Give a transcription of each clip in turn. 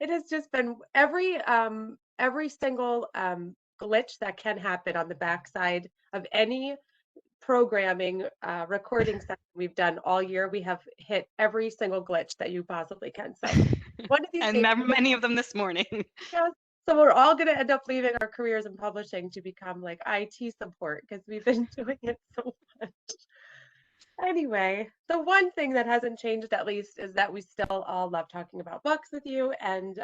it has just been every single glitch that can happen on the backside of any programming recording session we've done all year. We have hit every single glitch that you possibly can. So one of these And days, never many of them this morning. yeah, so we're all going to end up leaving our careers in publishing to become like IT support because we've been doing it so much. Anyway, the one thing that hasn't changed, at least, is that we still all love talking about books with you, and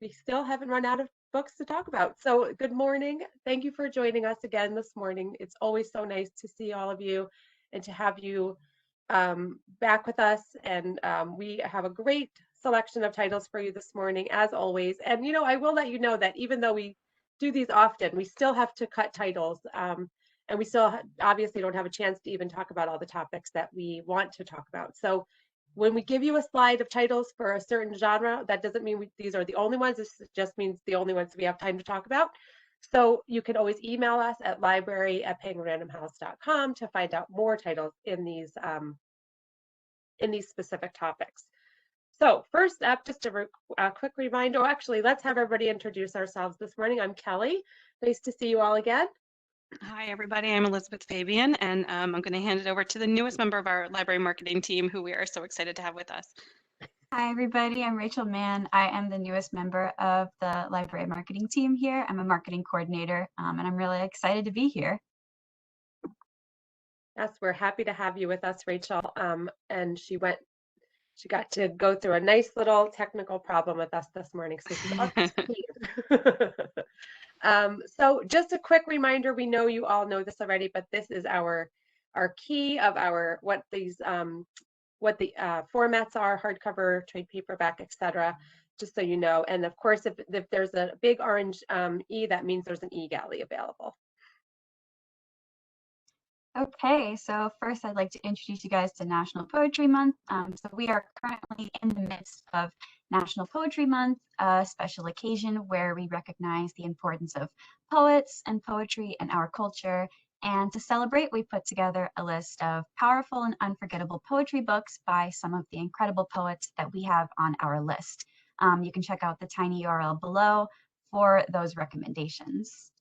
we still haven't run out of books to talk about. So, good morning. Thank you for joining us again this morning. It's always so nice to see all of you and to have you back with us. And we have a great selection of titles for you this morning, as always. And, I will let you know that even though we do these often, we still have to cut titles. And we still obviously don't have a chance to even talk about all the topics that we want to talk about. So when we give you a slide of titles for a certain genre, that doesn't mean these are the only ones. This just means the only ones we have time to talk about. So you can always email us at library@penguinrandomhouse.com to find out more titles in these specific topics. So first up, just a quick reminder. Actually, let's have everybody introduce ourselves this morning. I'm Kelly. Nice to see you all again. Hi, everybody. I'm Elzabeth Fabian, and I'm going to hand it over to the newest member of our library marketing team, who we are so excited to have with us. Hi, everybody. I'm Rachel Mann. I am the newest member of the library marketing team here. I'm a marketing coordinator, and I'm really excited to be here. Yes, we're happy to have you with us, Rachel. And she got to go through a nice little technical problem with us this morning, so she's up to speed. So just a quick reminder, we know you all know this already, but this is our key of what the formats are: hardcover, trade paperback, etc. Just so you know. And of course, if there's a big orange E, that means there's an e-galley available. Okay, so first I'd like to introduce you guys to National Poetry Month. So we are currently in the midst of National Poetry Month, a special occasion where we recognize the importance of poets and poetry in our culture. And to celebrate, we put together a list of powerful and unforgettable poetry books by some of the incredible poets that we have on our list. You can check out the tiny URL below for those recommendations.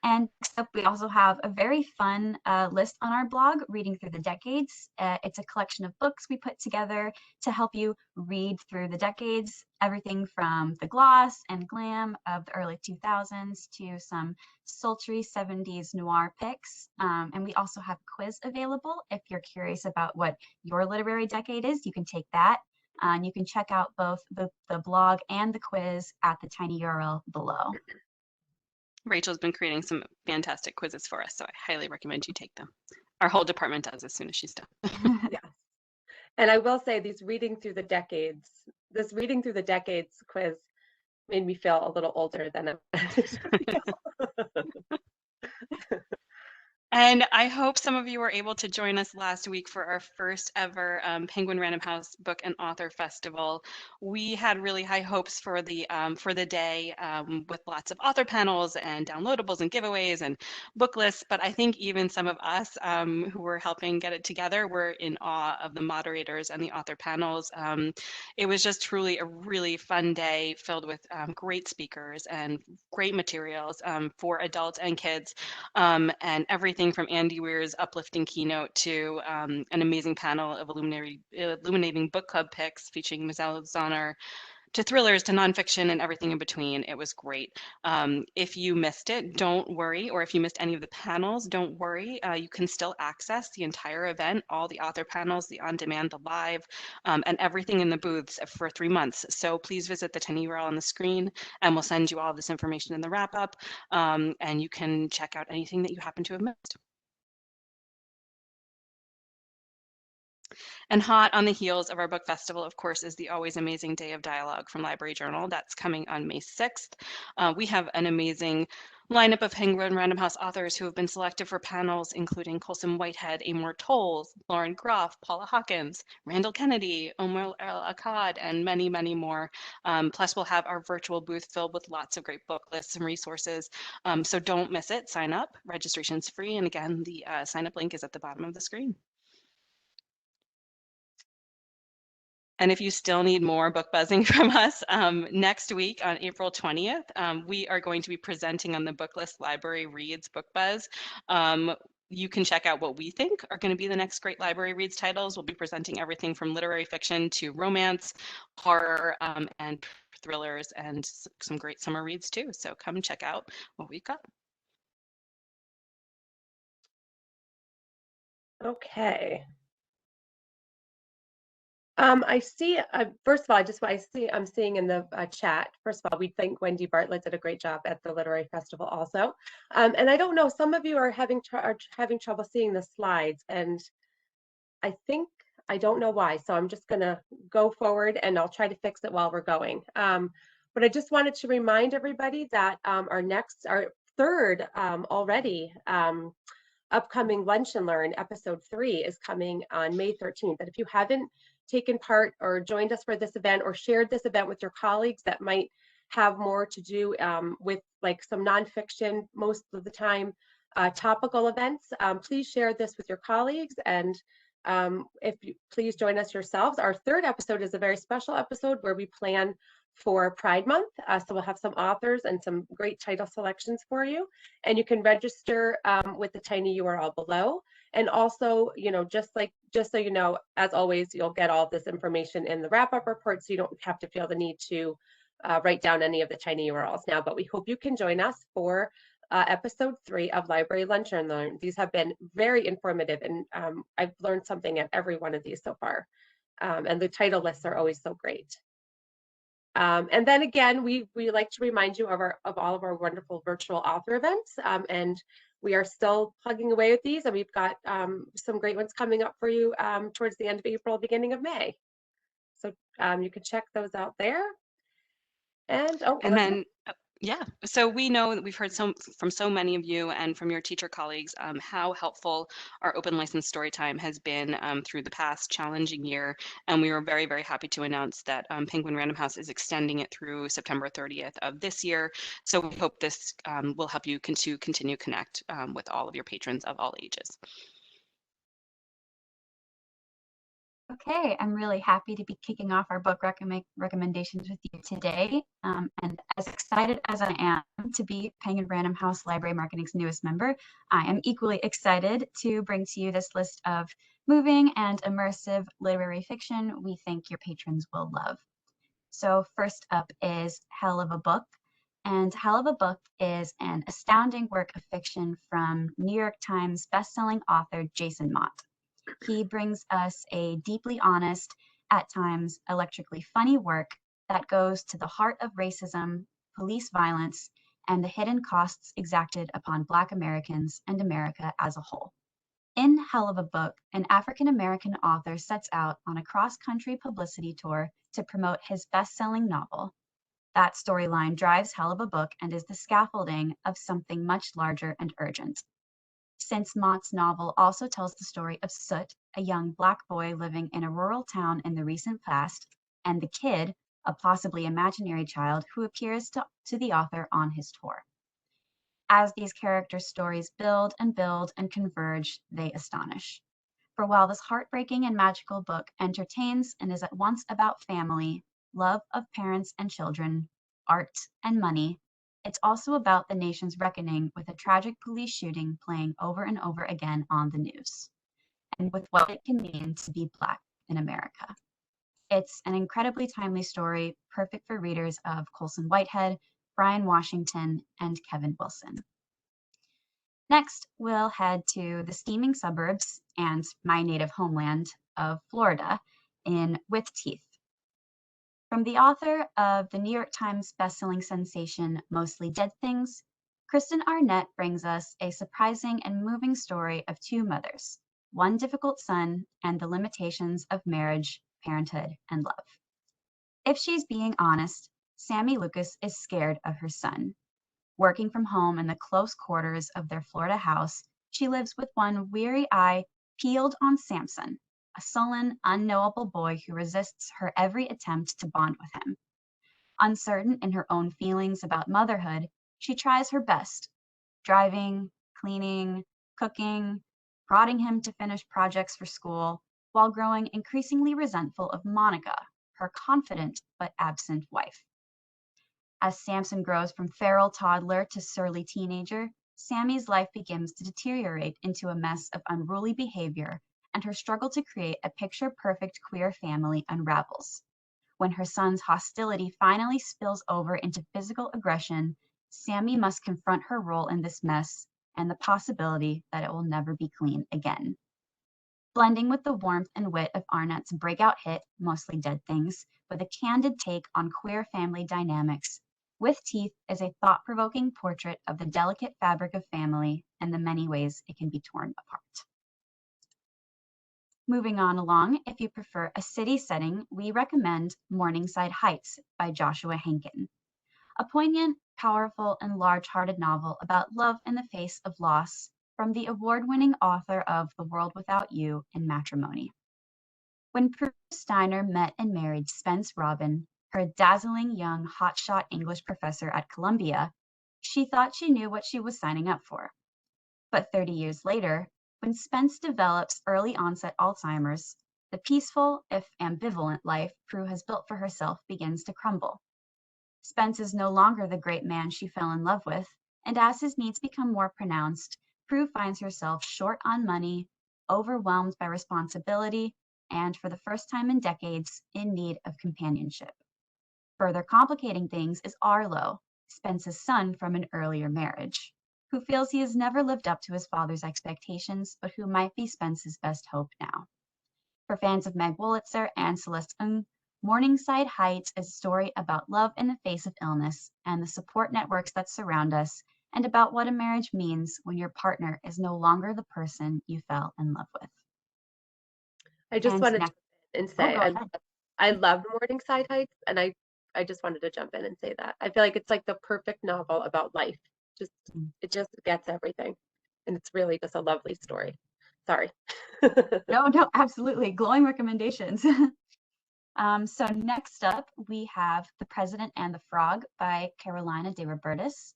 And next up, we also have a very fun list on our blog, Reading Through the Decades. It's a collection of books we put together to help you read through the decades, everything from the gloss and glam of the early 2000s to some sultry 70s noir picks. And we also have a quiz available. If you're curious about what your literary decade is, you can take that. And you can check out both the blog and the quiz at the tiny URL below. Rachel's been creating some fantastic quizzes for us, so I highly recommend you take them. Our whole department does as soon as she's done. Yes. And I will say this reading through the decades quiz made me feel a little older than I And I hope some of you were able to join us last week for our first ever Penguin Random House Book and Author Festival. We had really high hopes for the day with lots of author panels and downloadables and giveaways and book lists, but I think even some of us who were helping get it together were in awe of the moderators and the author panels. It was just truly a really fun day filled with great speakers and great materials for adults and kids, and everything from Andy Weir's uplifting keynote to an amazing panel of illuminating book club picks featuring Ms. Alexander, to thrillers, to nonfiction, and everything in between. It was great. If you missed it, don't worry, or if you missed any of the panels, don't worry. You can still access the entire event, all the author panels, the on-demand, the live, and everything in the booths for 3 months. So please visit the tiny URL on the screen, and we'll send you all this information in the wrap-up, and you can check out anything that you happen to have missed. And hot on the heels of our book festival, of course, is the always amazing Day of Dialogue from Library Journal. That's coming on May 6th. We have an amazing lineup of Penguin Random House authors who have been selected for panels, including Colson Whitehead, Amor Towles, Lauren Groff, Paula Hawkins, Randall Kennedy, Omar El-Akkad, and many, many more. Plus, we'll have our virtual booth filled with lots of great book lists and resources. So don't miss it. Sign up. Registration's free. And again, the sign up link is at the bottom of the screen. And if you still need more book buzzing from us, next week on April 20th, we are going to be presenting on the Booklist Library Reads Book Buzz. You can check out what we think are going to be the next great library reads titles. We'll be presenting everything from literary fiction to romance, horror, and thrillers, and some great summer reads too. So come check out what we've got. Okay. I see, first of all, I'm seeing in the chat, first of all, we think Wendy Bartlett did a great job at the Literary Festival also. And I don't know, some of you are having trouble seeing the slides, and I don't know why. So I'm just gonna go forward and I'll try to fix it while we're going. But I just wanted to remind everybody that our third already upcoming Lunch and Learn episode 3 is coming on May 13th. And if you haven't taken part or joined us for this event or shared this event with your colleagues that might have more to do with like some nonfiction, most of the time topical events, please share this with your colleagues, and if you please join us yourselves. Our third episode is a very special episode where we plan for Pride Month. So we'll have some authors and some great title selections for you. And you can register with the tiny URL below. And also, just so you know, as always, you'll get all this information in the wrap-up report, so you don't have to feel the need to write down any of the tiny URLs now. But we hope you can join us for episode 3 of Library Lunch and Learn. These have been very informative, and I've learned something at every one of these so far. And the title lists are always so great. And then again, we like to remind you of all of our wonderful virtual author events, and we are still plugging away with these, and we've got some great ones coming up for you towards the end of April, beginning of May. So you can check those out there. And then yeah, so we know that we've heard from so many of you and from your teacher colleagues how helpful our open license story time has been through the past challenging year. And we were very, very happy to announce that Penguin Random House is extending it through September 30th of this year. So we hope this will help you to continue connect with all of your patrons of all ages. Okay, I'm really happy to be kicking off our book recommendations with you today. And as excited as I am to be Penguin Random House Library Marketing's newest member, I am equally excited to bring to you this list of moving and immersive literary fiction we think your patrons will love. So first up is Hell of a Book. And Hell of a Book is an astounding work of fiction from New York Times bestselling author Jason Mott. He brings us a deeply honest, at times electrically funny work that goes to the heart of racism, police violence, and the hidden costs exacted upon Black Americans and America as a whole. In Hell of a Book, an African-American author sets out on a cross-country publicity tour to promote his best-selling novel. That storyline drives Hell of a Book and is the scaffolding of something much larger and urgent. Since Mott's novel also tells the story of Soot, a young Black boy living in a rural town in the recent past, and the kid, a possibly imaginary child who appears to the author on his tour. As these character stories build and converge, they astonish. For while this heartbreaking and magical book entertains and is at once about family, love of parents and children, art and money, it's also about the nation's reckoning with a tragic police shooting playing over and over again on the news, and with what it can mean to be Black in America. It's an incredibly timely story, perfect for readers of Colson Whitehead, Brian Washington, and Kevin Wilson. Next, we'll head to the steaming suburbs and my native homeland of Florida in With Teeth. From the author of the New York Times bestselling sensation, Mostly Dead Things, Kristen Arnett brings us a surprising and moving story of two mothers, one difficult son, and the limitations of marriage, parenthood, and love. If she's being honest, Sammy Lucas is scared of her son. Working from home in the close quarters of their Florida house, she lives with one weary eye peeled on Samson, a sullen, unknowable boy who resists her every attempt to bond with him. Uncertain in her own feelings about motherhood, she tries her best, driving, cleaning, cooking, prodding him to finish projects for school, while growing increasingly resentful of Monica, her confident but absent wife. As Samson grows from feral toddler to surly teenager, Sammy's life begins to deteriorate into a mess of unruly behavior, and her struggle to create a picture-perfect queer family unravels. When her son's hostility finally spills over into physical aggression, Sammy must confront her role in this mess and the possibility that it will never be clean again. Blending with the warmth and wit of Arnett's breakout hit, Mostly Dead Things, with a candid take on queer family dynamics, With Teeth is a thought-provoking portrait of the delicate fabric of family and the many ways it can be torn apart. Moving on along, if you prefer a city setting, we recommend Morningside Heights by Joshua Henkin. A poignant, powerful, and large-hearted novel about love in the face of loss from the award-winning author of The World Without You and Matrimony. When Prue Steiner met and married Spence Robin, her dazzling young hotshot English professor at Columbia, she thought she knew what she was signing up for. But 30 years later, when Spence develops early onset Alzheimer's, the peaceful, if ambivalent life Prue has built for herself begins to crumble. Spence is no longer the great man she fell in love with, and as his needs become more pronounced, Prue finds herself short on money, overwhelmed by responsibility, and for the first time in decades, in need of companionship. Further complicating things is Arlo, Spence's son from an earlier marriage, who feels he has never lived up to his father's expectations, but who might be Spence's best hope now. For fans of Meg Wolitzer and Celeste Ng, Morningside Heights is a story about love in the face of illness and the support networks that surround us, and about what a marriage means when your partner is no longer the person you fell in love with. I just And wanted next- to and Oh, say go ahead. I love Morningside Heights, and I just wanted to jump in and say that. I feel like it's like the perfect novel about life. Just it just gets everything. And it's really just a lovely story. Sorry. No, absolutely. Glowing recommendations. So next up, we have The President and the Frog by Carolina de Robertis.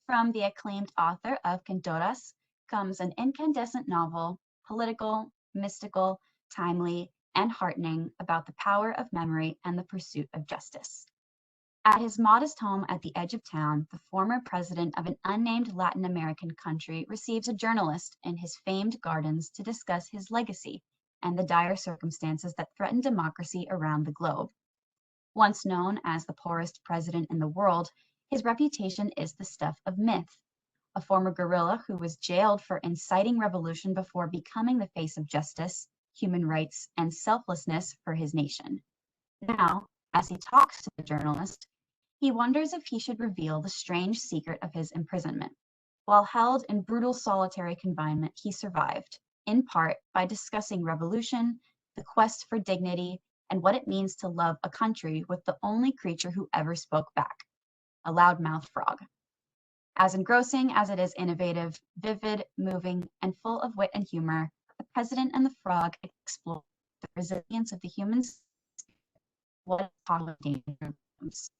From the acclaimed author of Quintoras comes an incandescent novel, political, mystical, timely, and heartening about the power of memory and the pursuit of justice. At his modest home at the edge of town, the former president of an unnamed Latin American country receives a journalist in his famed gardens to discuss his legacy and the dire circumstances that threaten democracy around the globe. Once known as the poorest president in the world, his reputation is the stuff of myth. A former guerrilla who was jailed for inciting revolution before becoming the face of justice, human rights, and selflessness for his nation. Now, as he talks to the journalist, he wonders if he should reveal the strange secret of his imprisonment. While held in brutal solitary confinement, he survived, in part by discussing revolution, the quest for dignity, and what it means to love a country with the only creature who ever spoke back, a loudmouthed frog. As engrossing as it is innovative, vivid, moving, and full of wit and humor, The President and the Frog explores the resilience of the human spirit, what possible danger comes.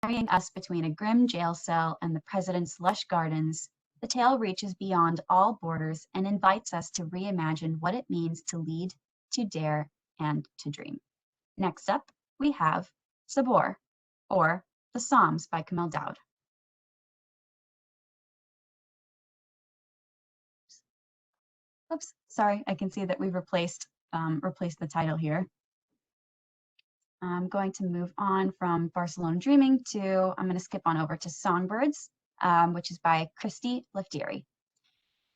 Carrying us between a grim jail cell and the president's lush gardens, the tale reaches beyond all borders and invites us to reimagine what it means to lead, to dare, and to dream. Next up, we have Sabor, or The Psalms by Kamel Daoud. Oops, sorry, I can see that we've replaced the title here. I'm going to move on from Barcelona Dreaming to, I'm going to skip on over to Songbirds, which is by Christy Leftieri.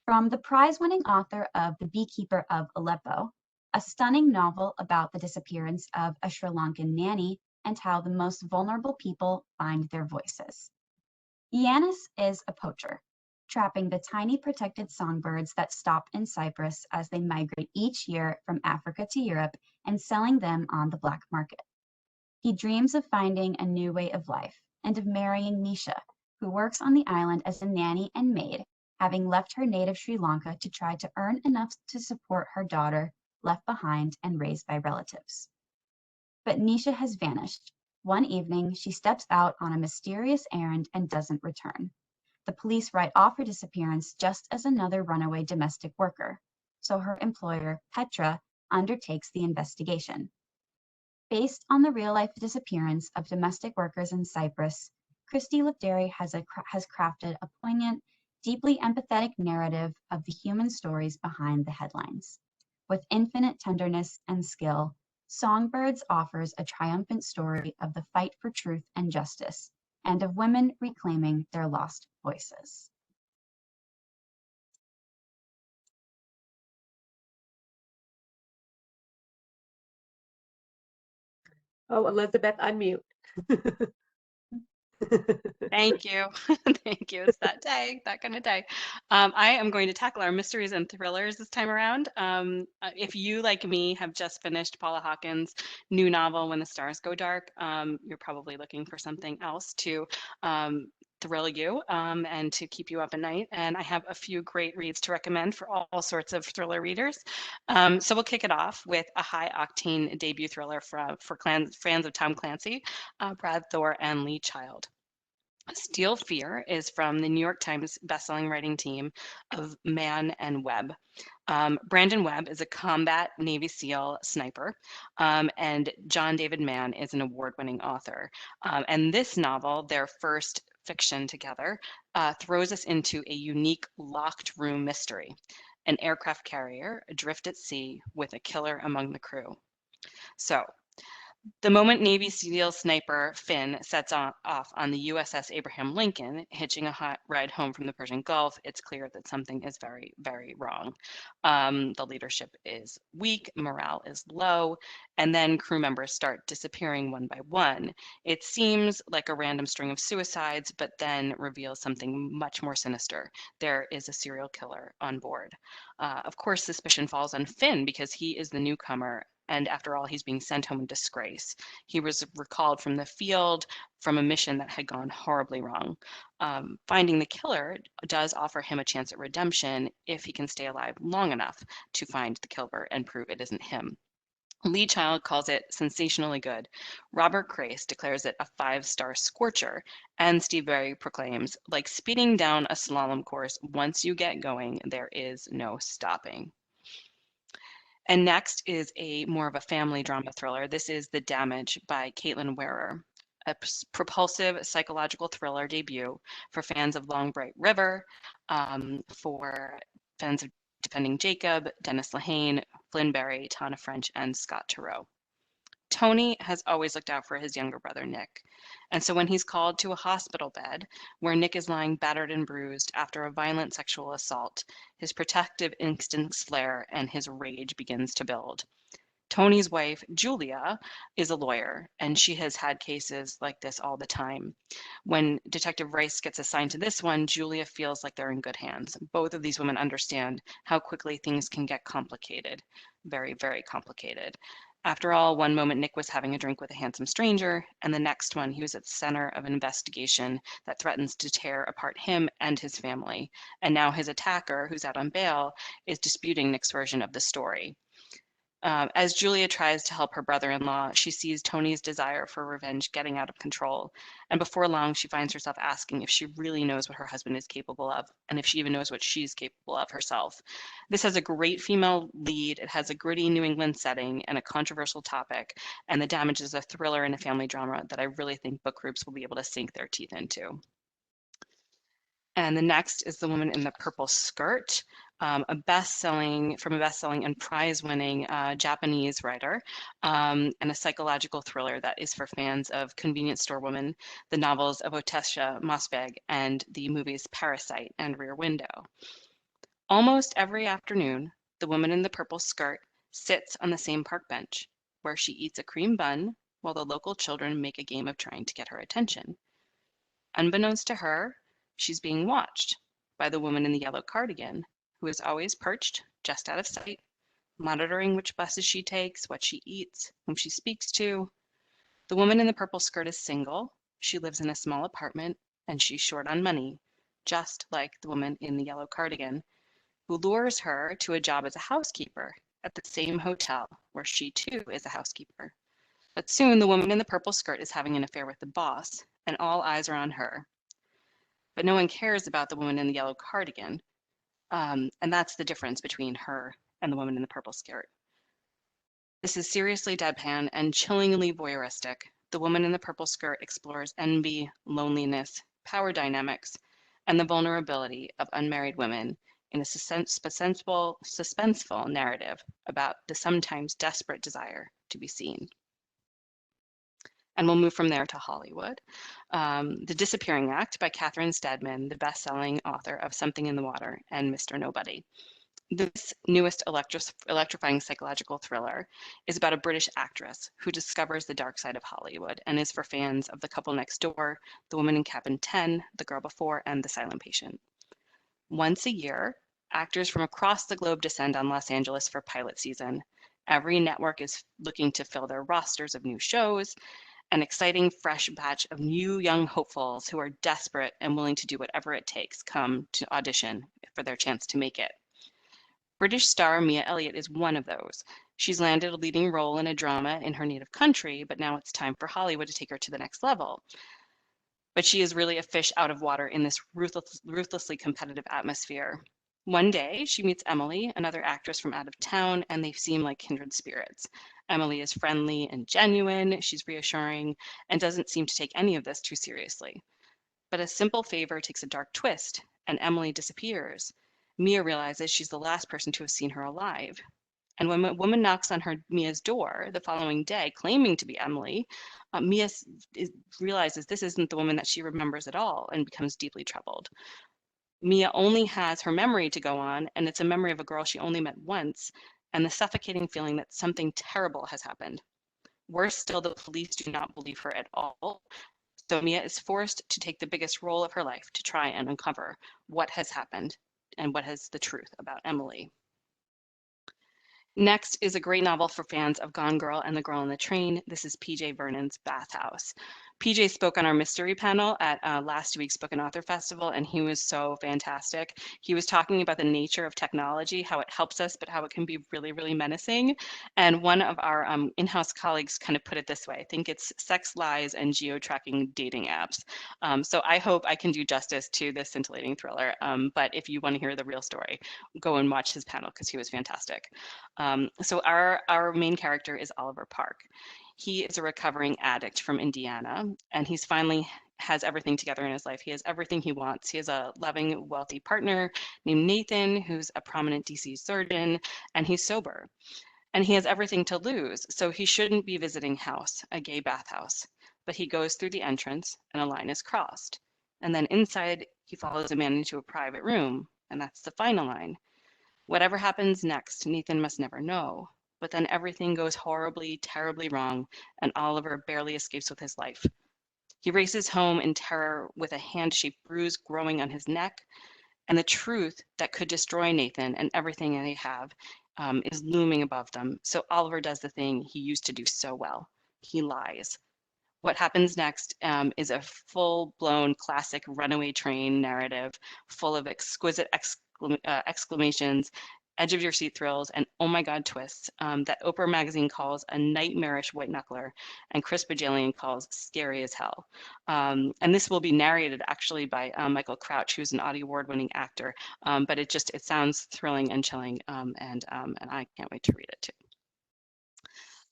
From the prize-winning author of The Beekeeper of Aleppo, a stunning novel about the disappearance of a Sri Lankan nanny and how the most vulnerable people find their voices. Yanis is a poacher, trapping the tiny protected songbirds that stop in Cyprus as they migrate each year from Africa to Europe and selling them on the black market. He dreams of finding a new way of life and of marrying Nisha, who works on the island as a nanny and maid, having left her native Sri Lanka to try to earn enough to support her daughter, left behind and raised by relatives. But Nisha has vanished. One evening, she steps out on a mysterious errand and doesn't return. The police write off her disappearance just as another runaway domestic worker. So her employer, Petra, undertakes the investigation. Based on the real-life disappearance of domestic workers in Cyprus, Christy Lipdary has crafted a poignant, deeply empathetic narrative of the human stories behind the headlines. With infinite tenderness and skill, Songbirds offers a triumphant story of the fight for truth and justice, and of women reclaiming their lost voices. Oh, Elizabeth, unmute. Thank you. Thank you. It's that day, that kind of day. I am going to tackle our mysteries and thrillers this time around. If you, like me, have just finished Paula Hawkins' new novel, When the Stars Go Dark, you're probably looking for something else to thrill you and to keep you up at night. And I have a few great reads to recommend for all sorts of thriller readers. So we'll kick it off with a high-octane debut thriller for fans of Tom Clancy, Brad Thor and Lee Child. Steel Fear is from the New York Times bestselling writing team of Mann and Webb. Brandon Webb is a combat Navy SEAL sniper, and John David Mann is an award-winning author. And this novel, their first fiction together, throws us into a unique locked room mystery, an aircraft carrier adrift at sea with a killer among the crew. So, the moment Navy SEAL sniper Finn sets off on the USS Abraham Lincoln, hitching a hot ride home from the Persian Gulf, it's clear that something is very, very wrong. The leadership is weak, morale is low, and then crew members start disappearing one by one. It seems like a random string of suicides, but then reveals something much more sinister. There is a serial killer on board. Of course, suspicion falls on Finn because he is the newcomer. And after all, he's being sent home in disgrace. He was recalled from the field from a mission that had gone horribly wrong. Finding the killer does offer him a chance at redemption if he can stay alive long enough to find the killer and prove it isn't him. Lee Child calls it sensationally good. Robert Crace declares it a 5-star scorcher. And Steve Berry proclaims, like speeding down a slalom course, once you get going, there is no stopping. And next is more of a family drama thriller. This is The Damage by Caitlin Wearer, a propulsive psychological thriller debut for fans of Long Bright River, for fans of Defending Jacob, Dennis Lehane, Flynn Berry, Tana French, and Scott Turow. Tony has always looked out for his younger brother, Nick. And so when he's called to a hospital bed where Nick is lying battered and bruised after a violent sexual assault, his protective instincts flare and his rage begins to build. Tony's wife, Julia, is a lawyer, and she has had cases like this all the time. When Detective Rice gets assigned to this one, Julia feels like they're in good hands. Both of these women understand how quickly things can get complicated, very, very complicated. After all, one moment Nick was having a drink with a handsome stranger, and the next one he was at the center of an investigation that threatens to tear apart him and his family. And now his attacker, who's out on bail, is disputing Nick's version of the story. As Julia tries to help her brother-in-law, she sees Tony's desire for revenge getting out of control. And before long, she finds herself asking if she really knows what her husband is capable of, and if she even knows what she's capable of herself. This has a great female lead. It has a gritty New England setting and a controversial topic. And The Damage is a thriller and a family drama that I really think book groups will be able to sink their teeth into. And the next is The Woman in the Purple Skirt, a best-selling and prize-winning Japanese writer, and a psychological thriller that is for fans of Convenience Store Woman, the novels of Otesha Mosbeg, and the movies Parasite and Rear Window. Almost every afternoon, the woman in the purple skirt sits on the same park bench, where she eats a cream bun while the local children make a game of trying to get her attention. Unbeknownst to her, she's being watched by the woman in the yellow cardigan, who is always perched just out of sight, monitoring which buses she takes, what she eats, whom she speaks to. The woman in the purple skirt is single, she lives in a small apartment, and she's short on money, just like the woman in the yellow cardigan, who lures her to a job as a housekeeper at the same hotel where she too is a housekeeper. But soon the woman in the purple skirt is having an affair with the boss, and all eyes are on her. But no one cares about the woman in the yellow cardigan. And that's the difference between her and the woman in the purple skirt. This is seriously deadpan and chillingly voyeuristic. The woman in the purple skirt explores envy, loneliness, power dynamics, and the vulnerability of unmarried women in a suspenseful narrative about the sometimes desperate desire to be seen. And we'll move from there to Hollywood. The Disappearing Act by Catherine Steadman, the best-selling author of Something in the Water and Mr. Nobody. This newest electrifying psychological thriller is about a British actress who discovers the dark side of Hollywood and is for fans of The Couple Next Door, The Woman in Cabin 10, The Girl Before, and The Silent Patient. Once a year, actors from across the globe descend on Los Angeles for pilot season. Every network is looking to fill their rosters of new shows. An exciting, fresh batch of new young hopefuls who are desperate and willing to do whatever it takes come to audition for their chance to make it. British star Mia Elliott is one of those. She's landed a leading role in a drama in her native country, but now it's time for Hollywood to take her to the next level. But she is really a fish out of water in this ruthlessly competitive atmosphere. One day, she meets Emily, another actress from out of town, and they seem like kindred spirits. Emily is friendly and genuine, she's reassuring, and doesn't seem to take any of this too seriously. But a simple favor takes a dark twist, and Emily disappears. Mia realizes she's the last person to have seen her alive. And when a woman knocks on Mia's door the following day, claiming to be Emily, Mia realizes this isn't the woman that she remembers at all and becomes deeply troubled. Mia only has her memory to go on, and it's a memory of a girl she only met once, and the suffocating feeling that something terrible has happened. Worse still, the police do not believe her at all. So Mia is forced to take the biggest role of her life to try and uncover what has happened and what is the truth about Emily. Next is a great novel for fans of Gone Girl and the Girl on the Train. This is PJ Vernon's Bathhouse. PJ spoke on our mystery panel at last week's Book and Author Festival, and he was so fantastic. He was talking about the nature of technology, how it helps us, but how it can be really, really menacing. And one of our in-house colleagues kind of put it this way: I think it's sex, lies, and geo-tracking dating apps. So I hope I can do justice to this scintillating thriller. But if you want to hear the real story, go and watch his panel because he was fantastic. So our main character is Oliver Park. He is a recovering addict from Indiana, and he's finally has everything together in his life. He has everything he wants. He has a loving, wealthy partner named Nathan, who's a prominent DC surgeon, and he's sober. And he has everything to lose, so he shouldn't be visiting House, a gay bathhouse. But he goes through the entrance, and a line is crossed. And then inside, he follows a man into a private room, and that's the final line. Whatever happens next, Nathan must never know. But then everything goes horribly, terribly wrong, and Oliver barely escapes with his life. He races home in terror with a hand-shaped bruise growing on his neck, and the truth that could destroy Nathan and everything they have is looming above them. So Oliver does the thing he used to do so well. He lies. What happens next is a full-blown classic runaway train narrative full of exquisite exclamations, edge-of-your-seat thrills, and oh my god twists that Oprah magazine calls a nightmarish white knuckler and Chris Bajalian calls scary as hell. And this will be narrated actually by Michael Crouch, who's an Audie Award-winning actor, but it sounds thrilling and chilling, and I can't wait to read it too.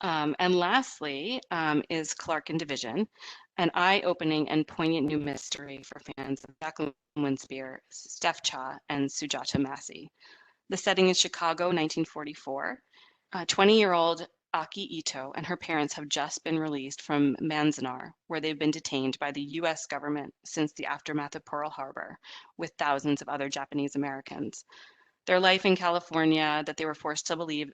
And lastly is Clark and Division, an eye-opening and poignant new mystery for fans of Jacqueline Winspear, Steph Cha, and Sujata Massey. The setting is Chicago, 1944. 20-year-old Aki Ito and her parents have just been released from Manzanar, where they've been detained by the U.S. government since the aftermath of Pearl Harbor, with thousands of other Japanese Americans. Their life in California that they were forced to leave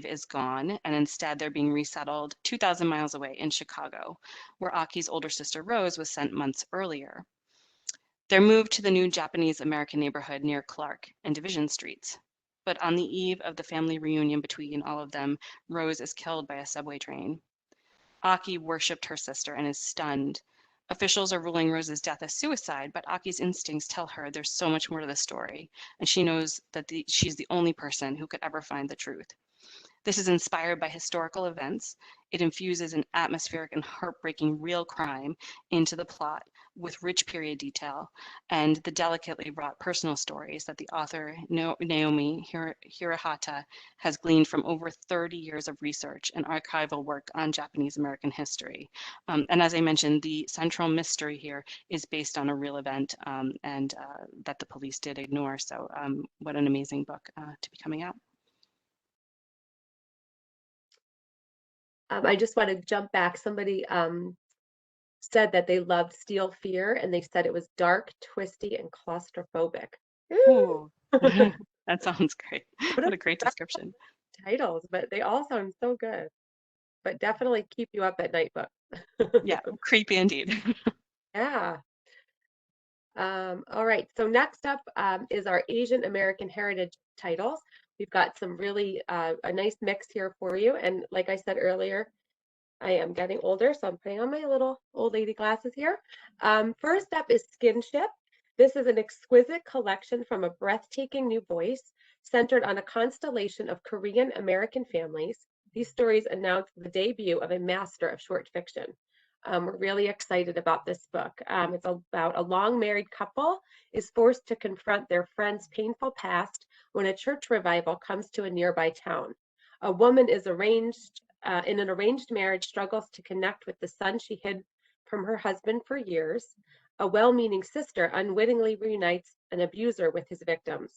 is gone, and instead they're being resettled 2,000 miles away in Chicago, where Aki's older sister Rose was sent months earlier. They're moved to the new Japanese American neighborhood near Clark and Division Streets. But on the eve of the family reunion between all of them, Rose is killed by a subway train. Aki worshipped her sister and is stunned. Officials are ruling Rose's death as suicide, but Aki's instincts tell her there's so much more to the story, and she knows that she's the only person who could ever find the truth. This is inspired by historical events. It infuses an atmospheric and heartbreaking real crime into the plot with rich period detail and the delicately wrought personal stories that the author Naomi Hirahata has gleaned from over 30 years of research and archival work on Japanese American history. And as I mentioned, the central mystery here is based on a real event and that the police did ignore. So what an amazing book to be coming out. I just want to jump back. Somebody said that they loved Steel Fear, and they said it was dark, twisty, and claustrophobic. Ooh, that sounds great. What a great description. Titles, but they all sound so good. But definitely keep you up at night book. Yeah, creepy indeed. Yeah. All right, so next up is our Asian American Heritage titles. We've got some really a nice mix here for you. And like I said earlier, I am getting older, so I'm putting on my little old lady glasses here. First up is Skinship. This is an exquisite collection from a breathtaking new voice centered on a constellation of Korean American families. These stories announce the debut of a master of short fiction. We're really excited about this book. It's about a long married couple is forced to confront their friend's painful past when a church revival comes to a nearby town. A woman is in an arranged marriage struggles to connect with the son she hid from her husband for years. A well-meaning sister unwittingly reunites an abuser with his victims.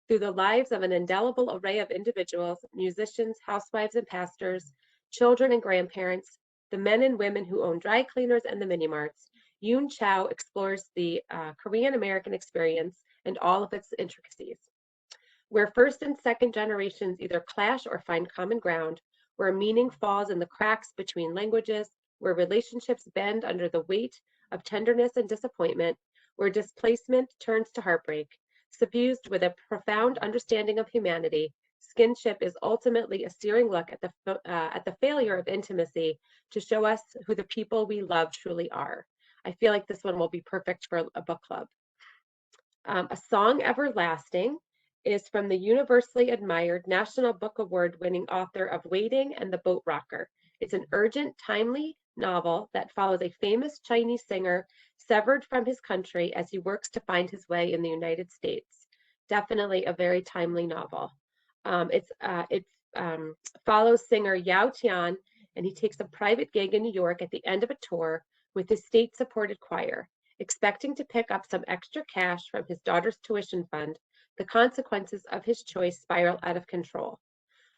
Through the lives of an indelible array of individuals, musicians, housewives and pastors, children and grandparents, the men and women who own dry cleaners and the mini marts, Yoon Chow explores the Korean American experience and all of its intricacies. Where first and second generations either clash or find common ground, where meaning falls in the cracks between languages, where relationships bend under the weight of tenderness and disappointment, where displacement turns to heartbreak, suffused with a profound understanding of humanity, Skinship is ultimately a searing look at the failure of intimacy to show us who the people we love truly are. I feel like this one will be perfect for a book club. A Song Everlasting is from the universally admired National Book Award winning author of Waiting and the Boat Rocker. It's an urgent, timely novel that follows a famous Chinese singer severed from his country as he works to find his way in the United States. Definitely a very timely novel. It follows singer Yao Tian, and he takes a private gig in New York at the end of a tour with his state-supported choir. Expecting to pick up some extra cash from his daughter's tuition fund, the consequences of his choice spiral out of control.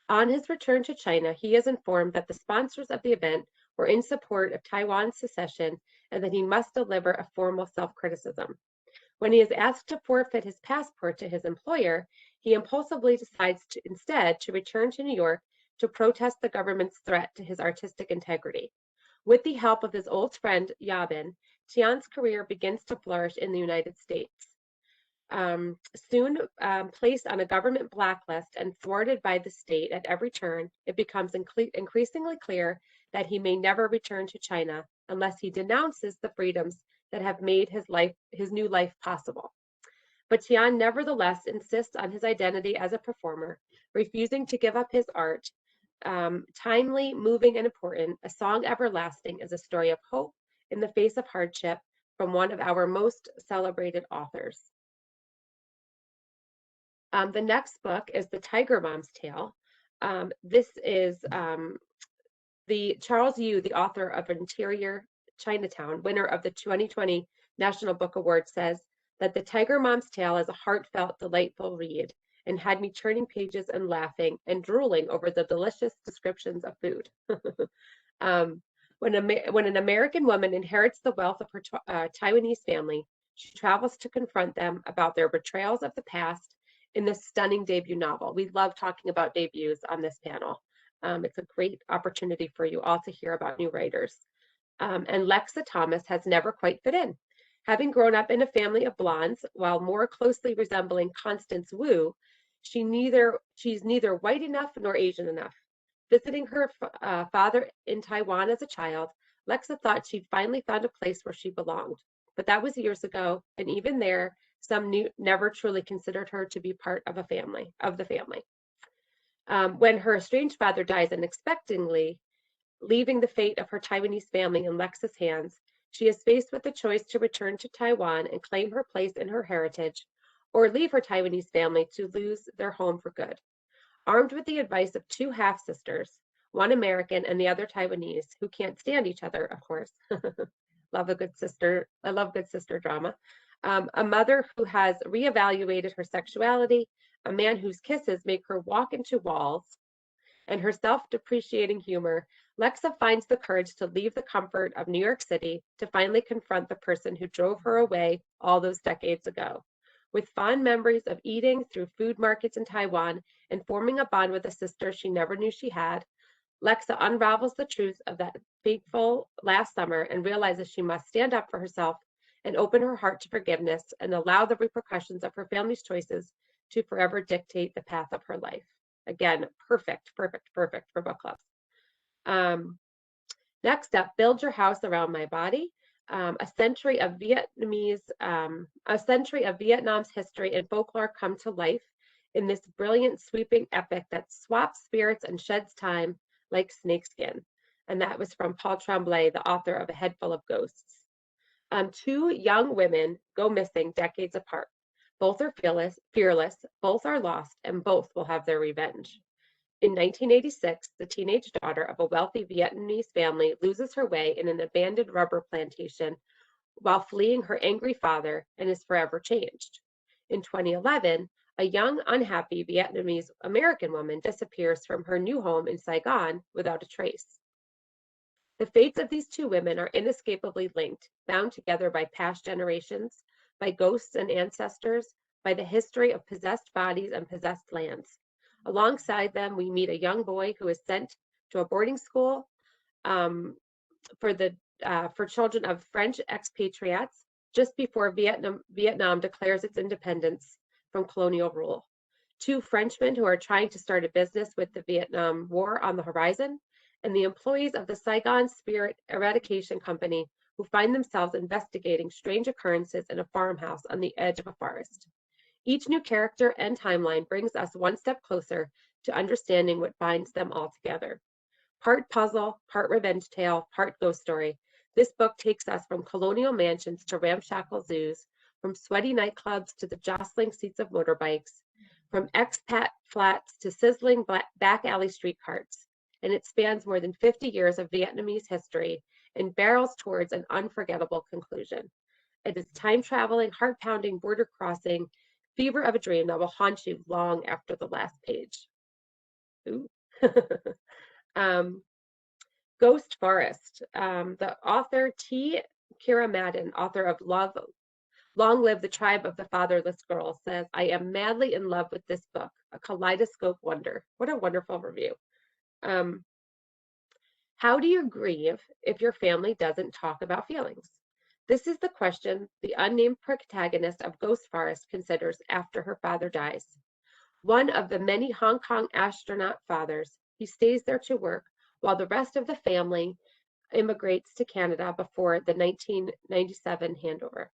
On his return to China, he is informed that the sponsors of the event were in support of Taiwan's secession and that he must deliver a formal self-criticism. When he is asked to forfeit his passport to his employer, he impulsively decides instead to return to New York to protest the government's threat to his artistic integrity. With the help of his old friend Yabin, Tian's career begins to flourish in the United States. Soon placed on a government blacklist and thwarted by the state at every turn, it becomes increasingly clear that he may never return to China unless he denounces the freedoms that have made his new life possible. But Tian nevertheless insists on his identity as a performer, refusing to give up his art. Timely, moving, and important, A Song Everlasting is a story of hope in the face of hardship from one of our most celebrated authors. The next book is The Tiger Mom's Tale. This is the Charles Yu, the author of Interior Chinatown, winner of the 2020 National Book Award, says that The Tiger Mom's Tale is a heartfelt, delightful read and had me turning pages and laughing and drooling over the delicious descriptions of food. When an American woman inherits the wealth of her Taiwanese family, she travels to confront them about their betrayals of the past in this stunning debut novel. We love talking about debuts on this panel. It's a great opportunity for you all to hear about new writers. And Lexa Thomas has never quite fit in. Having grown up in a family of blondes, while more closely resembling Constance Wu, she's neither white enough nor Asian enough. Visiting her father in Taiwan as a child, Lexa thought she'd finally found a place where she belonged. But that was years ago, and even there, some never truly considered her to be part of the family. When her estranged father dies unexpectedly, leaving the fate of her Taiwanese family in Lex's hands, she is faced with the choice to return to Taiwan and claim her place in her heritage, or leave her Taiwanese family to lose their home for good. Armed with the advice of two half-sisters, one American and the other Taiwanese, who can't stand each other, of course. Love a good sister. I love good sister drama. A mother who has reevaluated her sexuality, a man whose kisses make her walk into walls, and her self-depreciating humor, Lexa finds the courage to leave the comfort of New York City to finally confront the person who drove her away all those decades ago. With fond memories of eating through food markets in Taiwan and forming a bond with a sister she never knew she had, Lexa unravels the truth of that fateful last summer and realizes she must stand up for herself and open her heart to forgiveness and allow the repercussions of her family's choices to forever dictate the path of her life. Again, perfect for book clubs. Next up, Build Your House Around My Body. A century of Vietnam's history and folklore come to life in this brilliant, sweeping epic that swaps spirits and sheds time like snakeskin. And that was from Paul Tremblay, the author of A Head Full of Ghosts. Two young women go missing decades apart. Both are fearless, both are lost, and both will have their revenge. In 1986, the teenage daughter of a wealthy Vietnamese family loses her way in an abandoned rubber plantation while fleeing her angry father and is forever changed. In 2011, a young, unhappy Vietnamese American woman disappears from her new home in Saigon without a trace. The fates of these two women are inescapably linked, bound together by past generations, by ghosts and ancestors, by the history of possessed bodies and possessed lands. Alongside them, we meet a young boy who is sent to a boarding school for children of French expatriates just before Vietnam declares its independence from colonial rule. Two Frenchmen who are trying to start a business with the Vietnam War on the horizon, and the employees of the Saigon Spirit Eradication Company who find themselves investigating strange occurrences in a farmhouse on the edge of a forest. Each new character and timeline brings us one step closer to understanding what binds them all together. Part puzzle, part revenge tale, part ghost story, this book takes us from colonial mansions to ramshackle zoos, from sweaty nightclubs to the jostling seats of motorbikes, from expat flats to sizzling back alley street carts, and it spans more than 50 years of Vietnamese history and barrels towards an unforgettable conclusion. It is time-traveling, heart-pounding, border-crossing, fever of a dream that will haunt you long after the last page. Ooh. Ghost Forest. The author T. Kira Madden, author of Long Live the Tribe of the Fatherless Girl, says, I am madly in love with this book, a kaleidoscope wonder. What a wonderful review. How do you grieve if your family doesn't talk about feelings? This is the question the unnamed protagonist of Ghost Forest considers after her father dies. One of the many Hong Kong astronaut fathers, he stays there to work while the rest of the family immigrates to Canada before the 1997 handover,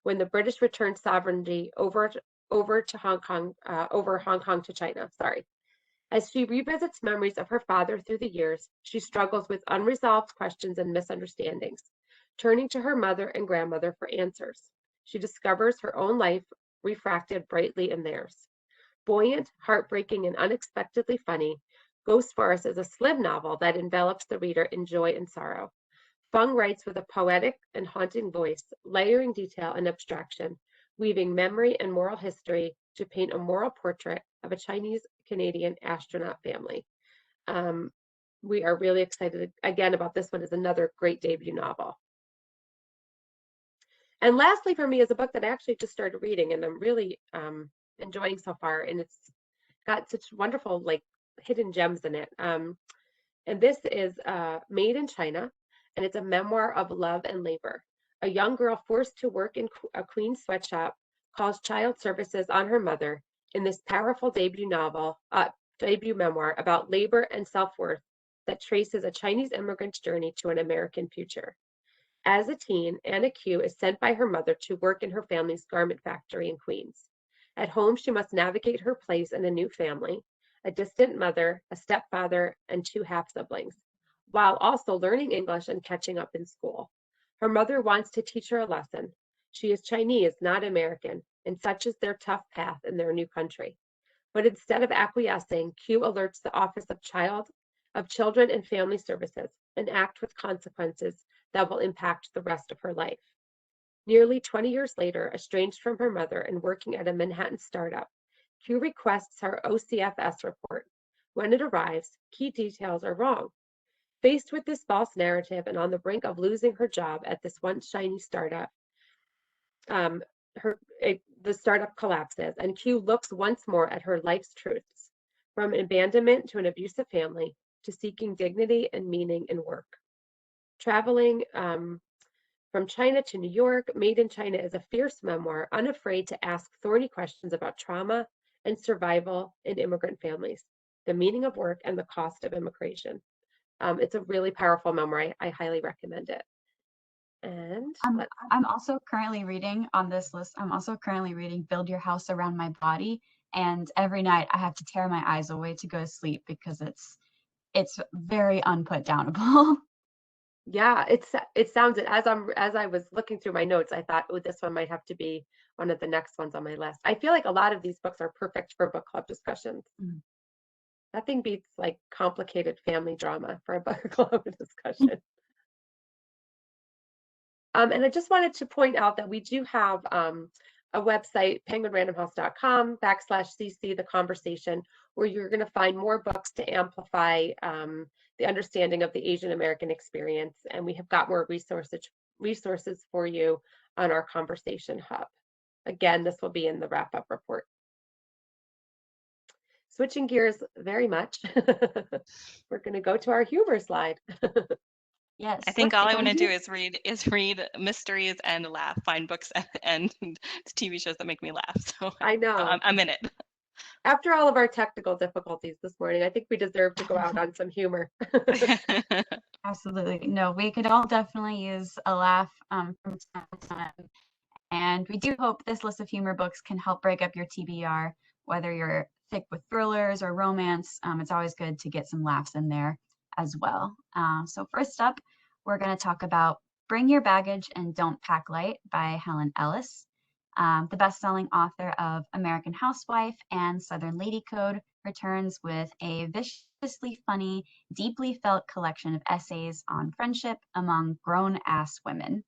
when the British returned sovereignty over Hong Kong to China. As she revisits memories of her father through the years, she struggles with unresolved questions and misunderstandings, turning to her mother and grandmother for answers. She discovers her own life refracted brightly in theirs. Buoyant, heartbreaking, and unexpectedly funny, Ghost Forest is a slim novel that envelops the reader in joy and sorrow. Fung writes with a poetic and haunting voice, layering detail and abstraction, weaving memory and moral history to paint a moral portrait of a Chinese-Canadian astronaut family. We are really excited again about this one. Is another great debut novel. And lastly, for me, is a book that I actually just started reading and I'm really enjoying so far, and it's got such wonderful hidden gems in it. And this is Made in China, and it's a memoir of love and labor. A young girl forced to work in a Queens sweatshop calls child services on her mother in this powerful debut memoir about labor and self-worth that traces a Chinese immigrant's journey to an American future. As a teen, Anna Q is sent by her mother to work in her family's garment factory in Queens. At home, she must navigate her place in a new family, a distant mother, a stepfather, and 2 half-siblings, while also learning English and catching up in school. Her mother wants to teach her a lesson. She is Chinese, not American, and such is their tough path in their new country. But instead of acquiescing, Q alerts the Office of Children and Family Services and act with consequences that will impact the rest of her life. Nearly 20 years later, estranged from her mother and working at a Manhattan startup, Q requests her OCFS report. When it arrives, key details are wrong. Faced with this false narrative and on the brink of losing her job at this once shiny startup, the startup collapses, and Q looks once more at her life's truths, from abandonment to an abusive family, to seeking dignity and meaning in work. Traveling from China to New York, Made in China is a fierce memoir, unafraid to ask thorny questions about trauma and survival in immigrant families, the meaning of work, and the cost of immigration. It's a really powerful memoir. I highly recommend it. And I'm also currently reading on this list. I'm also currently reading Build Your House Around My Body. And every night I have to tear my eyes away to go to sleep because it's very unputdownable. yeah, it sounds it as I was looking through my notes, I thought, oh, this one might have to be one of the next ones on my list. I feel like a lot of these books are perfect for book club discussions. Mm. Nothing beats like complicated family drama for a book club discussion. And I just wanted to point out that we do have a website, penguinrandomhouse.com/cc the conversation, where you're going to find more books to amplify the understanding of the Asian American experience. And we have got more resources for you on our conversation hub. Again, this will be in the wrap-up report. Switching gears very much, we're going to go to our humor slide. Yes. I think all I want to do is read mysteries and laugh, find books and TV shows that make me laugh. So I know. I'm in it. After all of our technical difficulties this morning, I think we deserve to go out on some humor. Absolutely. No, we could all definitely use a laugh from time to time. And we do hope this list of humor books can help break up your TBR, whether you're thick with thrillers or romance. It's always good to get some laughs in there as well. So first up, we're going to talk about Bring Your Baggage and Don't Pack Light by Helen Ellis. The best-selling author of American Housewife and Southern Lady Code returns with a viciously funny, deeply felt collection of essays on friendship among grown-ass women.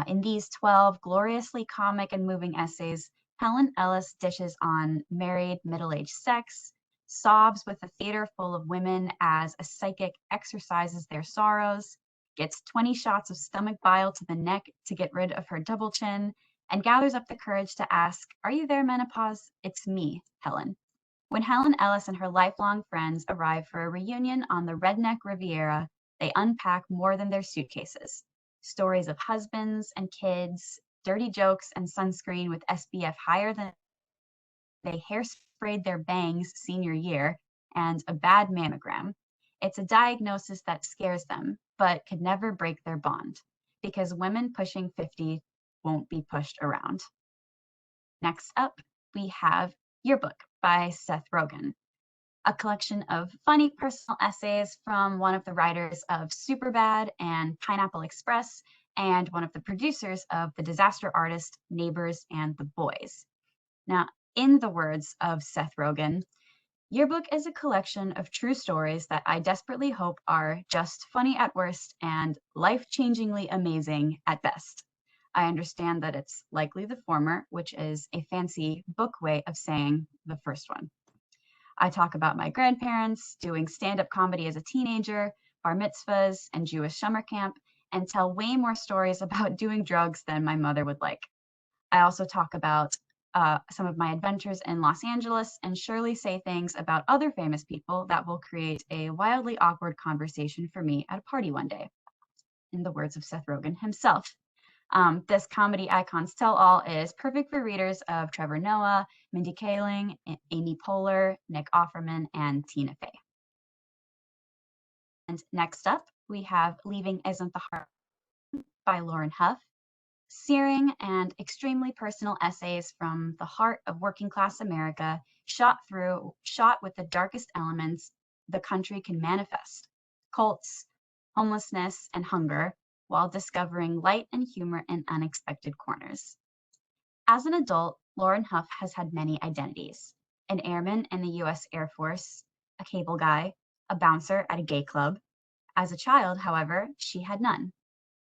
In these 12 gloriously comic and moving essays, Helen Ellis dishes on married, middle-aged sex, sobs with a theater full of women as a psychic exorcises their sorrows, gets 20 shots of stomach bile to the neck to get rid of her double chin, and gathers up the courage to ask, "Are you there, menopause? It's me, Helen." When Helen Ellis and her lifelong friends arrive for a reunion on the Redneck Riviera, they unpack more than their suitcases. Stories of husbands and kids, dirty jokes and sunscreen with SPF higher than they hairsprayed their bangs senior year, and a bad mammogram. It's a diagnosis that scares them, but could never break their bond, because women pushing 50 won't be pushed around. Next up, we have Yearbook by Seth Rogen, a collection of funny personal essays from one of the writers of Superbad and Pineapple Express, and one of the producers of The Disaster Artist, Neighbors, and The Boys. Now, in the words of Seth Rogen, Yearbook is a collection of true stories that I desperately hope are just funny at worst and life-changingly amazing at best. I understand that it's likely the former, which is a fancy book way of saying the first one. I talk about my grandparents, doing stand-up comedy as a teenager, bar mitzvahs, and Jewish summer camp, and tell way more stories about doing drugs than my mother would like. I also talk about some of my adventures in Los Angeles and surely say things about other famous people that will create a wildly awkward conversation for me at a party one day, in the words of Seth Rogen himself. This comedy icons tell-all is perfect for readers of Trevor Noah, Mindy Kaling, Amy Poehler, Nick Offerman, and Tina Fey. And next up, we have Leaving Isn't the Hard by Lauren Huff. Searing and extremely personal essays from the heart of working class America, shot with the darkest elements the country can manifest: cults, homelessness, and hunger, while discovering light and humor in unexpected corners. As an adult, Lauren Huff has had many identities: an airman in the US Air Force, a cable guy, a bouncer at a gay club. As a child, however, she had none.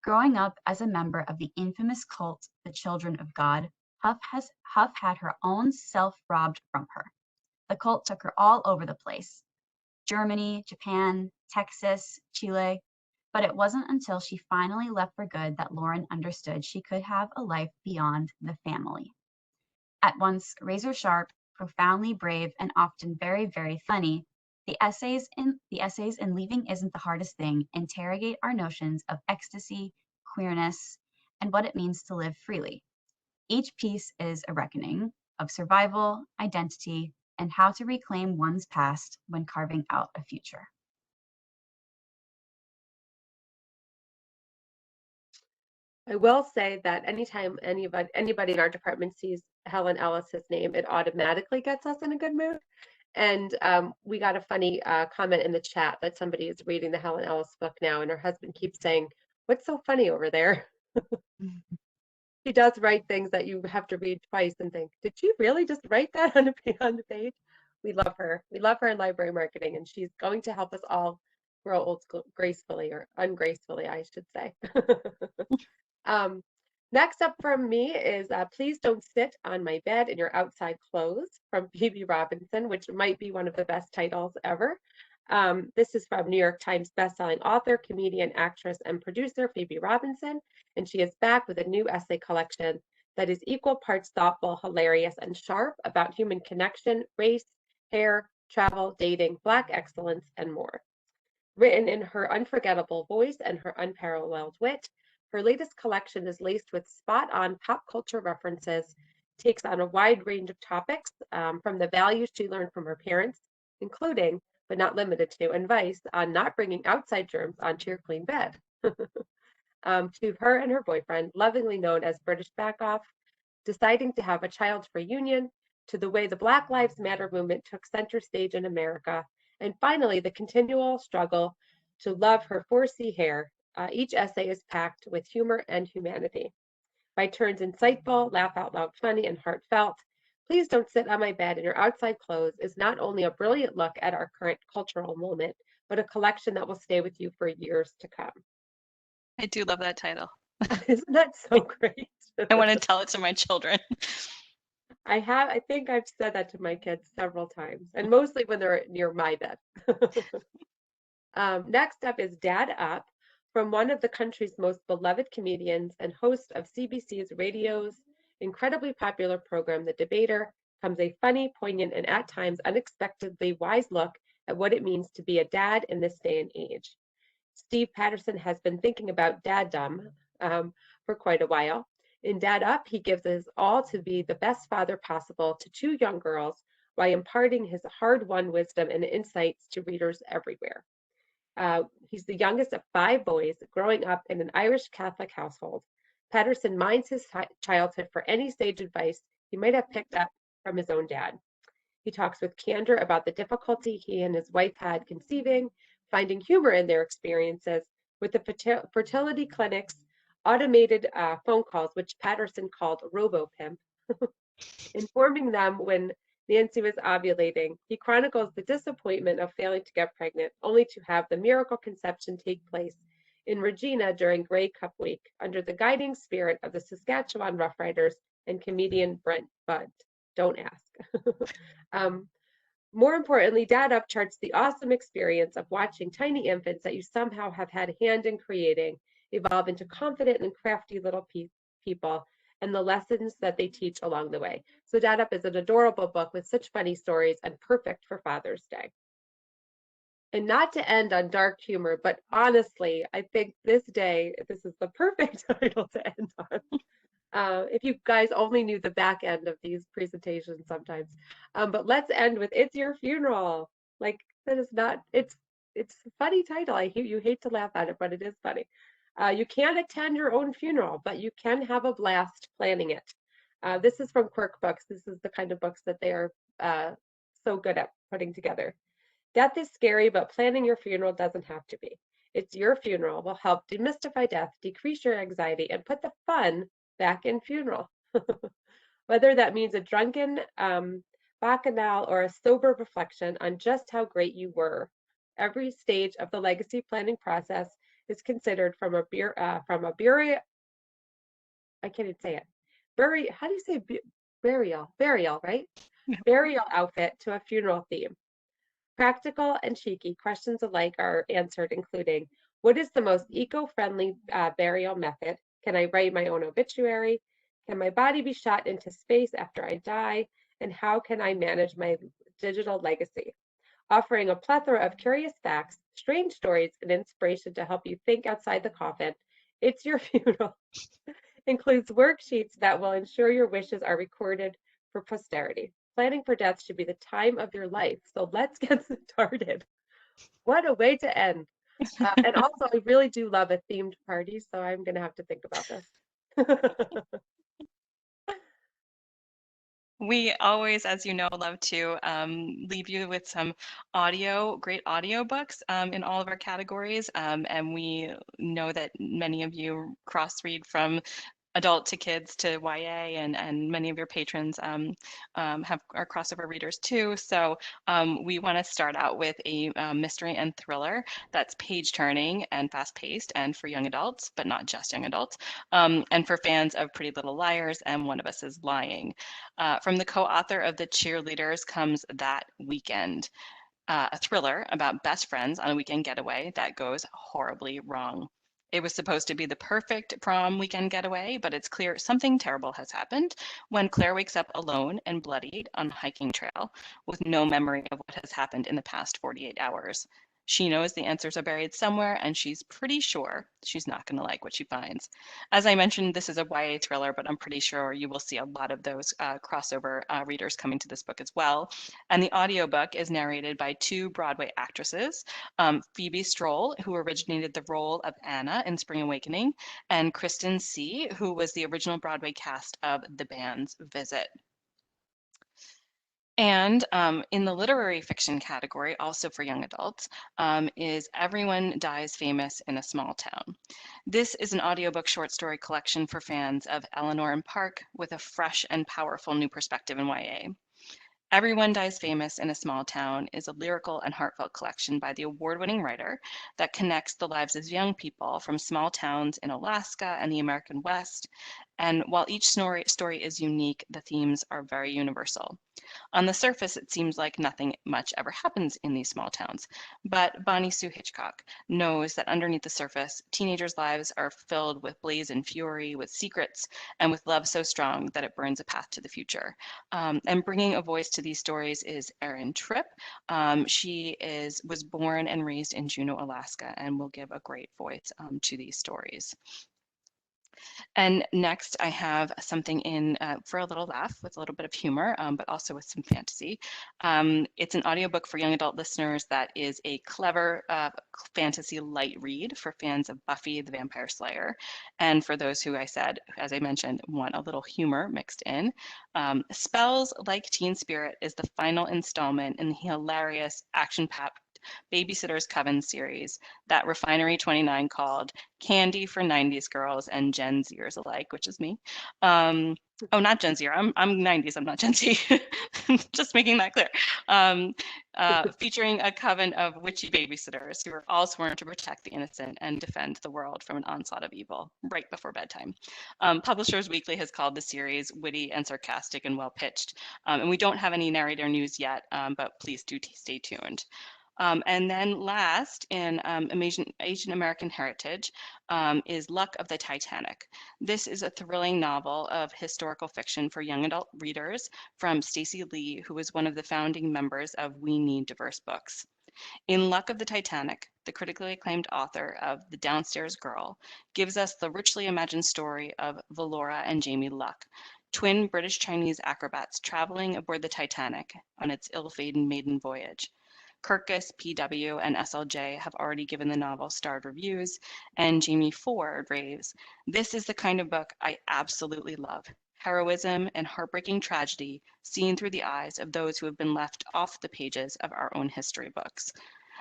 Growing up as a member of the infamous cult, the Children of God, Huff had her own self robbed from her. The cult took her all over the place: Germany, Japan, Texas, Chile. But it wasn't until she finally left for good that Lauren understood she could have a life beyond the family. At once razor sharp, profoundly brave, and often very, very funny, the essays in Leaving Isn't the Hardest Thing interrogate our notions of ecstasy, queerness, and what it means to live freely. Each piece is a reckoning of survival, identity, and how to reclaim one's past when carving out a future. I will say that anytime anybody in our department sees Helen Ellis's name, it automatically gets us in a good mood. And we got a funny comment in the chat that somebody is reading the Helen Ellis book now, and her husband keeps saying, "What's so funny over there?" She does write things that you have to read twice and think, "Did she really just write that on the page?" We love her. We love her in library marketing, and she's going to help us all grow old gracefully, or ungracefully, I should say. Next up from me is Please Don't Sit on My Bed in Your Outside Clothes from Phoebe Robinson, which might be one of the best titles ever. This is from New York Times bestselling author, comedian, actress, and producer Phoebe Robinson, and she is back with a new essay collection that is equal parts thoughtful, hilarious, and sharp about human connection, race, hair, travel, dating, Black excellence, and more. Written in her unforgettable voice and her unparalleled wit, her latest collection is laced with spot-on pop culture references, takes on a wide range of topics, from the values she learned from her parents, including, but not limited to, advice on not bringing outside germs onto your clean bed, to her and her boyfriend, lovingly known as British Backoff, deciding to have a child's-free union, to the way the Black Lives Matter movement took center stage in America, and finally, the continual struggle to love her 4C hair. Each essay is packed with humor and humanity. By turns insightful, laugh out loud funny, and heartfelt, Please Don't Sit on My Bed in Your Outside Clothes is not only a brilliant look at our current cultural moment, but a collection that will stay with you for years to come. I do love that title. Isn't that so great? I want to tell it to my children. I think I've said that to my kids several times, and mostly when they're near my bed. Next up is Dad Up, from one of the country's most beloved comedians and host of CBC's radio's incredibly popular program, The Debater, comes a funny, poignant, and at times unexpectedly wise look at what it means to be a dad in this day and age. Steve Patterson has been thinking about daddom for quite a while. In Dad Up, he gives his all to be the best father possible to two young girls while imparting his hard-won wisdom and insights to readers everywhere. He's the youngest of 5 boys growing up in an Irish Catholic household. Patterson mines his childhood for any sage advice he might have picked up from his own dad. He talks with candor about the difficulty he and his wife had conceiving, finding humor in their experiences with the fertility clinic's automated phone calls, which Patterson called RoboPimp, informing them when Nancy was ovulating. He chronicles the disappointment of failing to get pregnant, only to have the miracle conception take place in Regina during Grey Cup week, under the guiding spirit of the Saskatchewan Roughriders and comedian Brent Budd. Don't ask. More importantly, Dad Up charts the awesome experience of watching tiny infants that you somehow have had a hand in creating evolve into confident and crafty little people, and the lessons that they teach along the way. So Dad Up is an adorable book with such funny stories and perfect for Father's Day. And not to end on dark humor, but honestly, I think this is the perfect title to end on. If you guys only knew the back end of these presentations sometimes. But let's end with It's Your Funeral. Like, that is not, it's a funny title. You hate to laugh at it, but it is funny. You can't attend your own funeral, but you can have a blast planning it. This is from Quirk Books. This is the kind of books that they are so good at putting together. Death is scary, but planning your funeral doesn't have to be. It's your funeral will help demystify death, decrease your anxiety, and put the fun back in funeral. Whether that means a drunken bacchanal or a sober reflection on just how great you were. Every stage of the legacy planning process is considered from a burial. I can't even say it. How do you say burial, right? Burial outfit to a funeral theme. Practical and cheeky questions alike are answered, including what is the most eco-friendly burial method? Can I write my own obituary? Can my body be shot into space after I die? And how can I manage my digital legacy? Offering a plethora of curious facts, strange stories, and inspiration to help you think outside the coffin. It's Your Funeral includes worksheets that will ensure your wishes are recorded for posterity. Planning for death should be the time of your life, so let's get started. What a way to end. And also, I really do love a themed party, so I'm going to have to think about this. We always, as you know, love to leave you with some great audio books in all of our categories. And we know that many of you cross-read from adult to kids to YA, and many of your patrons are crossover readers too. So we want to start out with a mystery and thriller that's page turning and fast paced and for young adults, but not just young adults, and for fans of Pretty Little Liars and One of Us is Lying. From the co-author of The Cheerleaders comes That Weekend, a thriller about best friends on a weekend getaway that goes horribly wrong. It was supposed to be the perfect prom weekend getaway, but it's clear something terrible has happened when Claire wakes up alone and bloodied on a hiking trail with no memory of what has happened in the past 48 hours. She knows the answers are buried somewhere, and she's pretty sure she's not going to like what she finds. As I mentioned, this is a YA thriller, but I'm pretty sure you will see a lot of those crossover readers coming to this book as well. And the audiobook is narrated by two Broadway actresses, Phoebe Stroll, who originated the role of Anna in Spring Awakening, and Kristen C., who was the original Broadway cast of The Band's Visit. And in the literary fiction category, also for young adults, is Everyone Dies Famous in a Small Town. This is an audiobook short story collection for fans of Eleanor and Park with a fresh and powerful new perspective in YA. Everyone Dies Famous in a Small Town is a lyrical and heartfelt collection by the award-winning writer that connects the lives of young people from small towns in Alaska and the American West. And while each story is unique, the themes are very universal. On the surface, it seems like nothing much ever happens in these small towns, but Bonnie Sue Hitchcock knows that underneath the surface, teenagers' lives are filled with blaze and fury, with secrets, and with love so strong that it burns a path to the future. And bringing a voice to these stories is Erin Tripp. She was born and raised in Juneau, Alaska, and will give a great voice to these stories. And next, I have something in for a little laugh with a little bit of humor, but also with some fantasy. It's an audiobook for young adult listeners that is a clever fantasy light read for fans of Buffy the Vampire Slayer. And for those who as I mentioned, want a little humor mixed in. Spells Like Teen Spirit is the final installment in the hilarious action-packed Babysitter's Coven series that Refinery 29 called Candy for 90s Girls and Gen Zers alike, which is me. Oh, not Gen Z. I'm 90s. I'm not Gen Z. Just making that clear. Featuring a coven of witchy babysitters who are all sworn to protect the innocent and defend the world from an onslaught of evil right before bedtime. Publishers Weekly has called the series witty and sarcastic and well pitched. And we don't have any narrator news yet, but please do stay tuned. And then last in Asian American heritage is Luck of the Titanic. This is a thrilling novel of historical fiction for young adult readers from Stacey Lee, who was one of the founding members of We Need Diverse Books. In Luck of the Titanic, the critically acclaimed author of The Downstairs Girl gives us the richly imagined story of Valora and Jamie Luck, twin British-Chinese acrobats traveling aboard the Titanic on its ill-fated maiden voyage. Kirkus, PW, and SLJ have already given the novel starred reviews, and Jamie Ford raves, "This is the kind of book I absolutely love. Heroism and heartbreaking tragedy seen through the eyes of those who have been left off the pages of our own history books."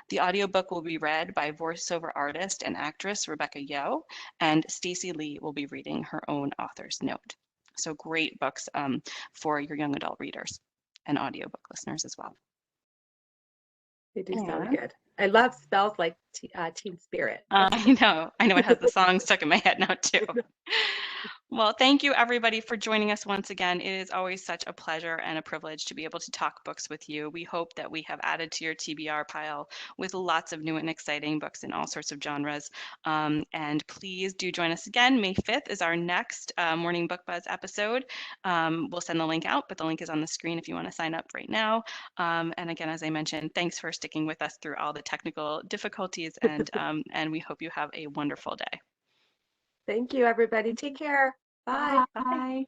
The audiobook will be read by voiceover artist and actress Rebecca Yo, and Stacey Lee will be reading her own author's note. So great books for your young adult readers and audiobook listeners as well. They do sound And good. I love spells like Teen Spirit. I know it has the song stuck in my head now too. Well, thank you everybody for joining us once again. It is always such a pleasure and a privilege to be able to talk books with you. We hope that we have added to your TBR pile with lots of new and exciting books in all sorts of genres. And please do join us again. May 5th is our next Morning Book Buzz episode. We'll send the link out, but the link is on the screen if you want to sign up right now. And again, as I mentioned, thanks for sticking with us through all the technical difficulties, and we hope you have a wonderful day. Thank you, everybody. Take care. Bye. Bye.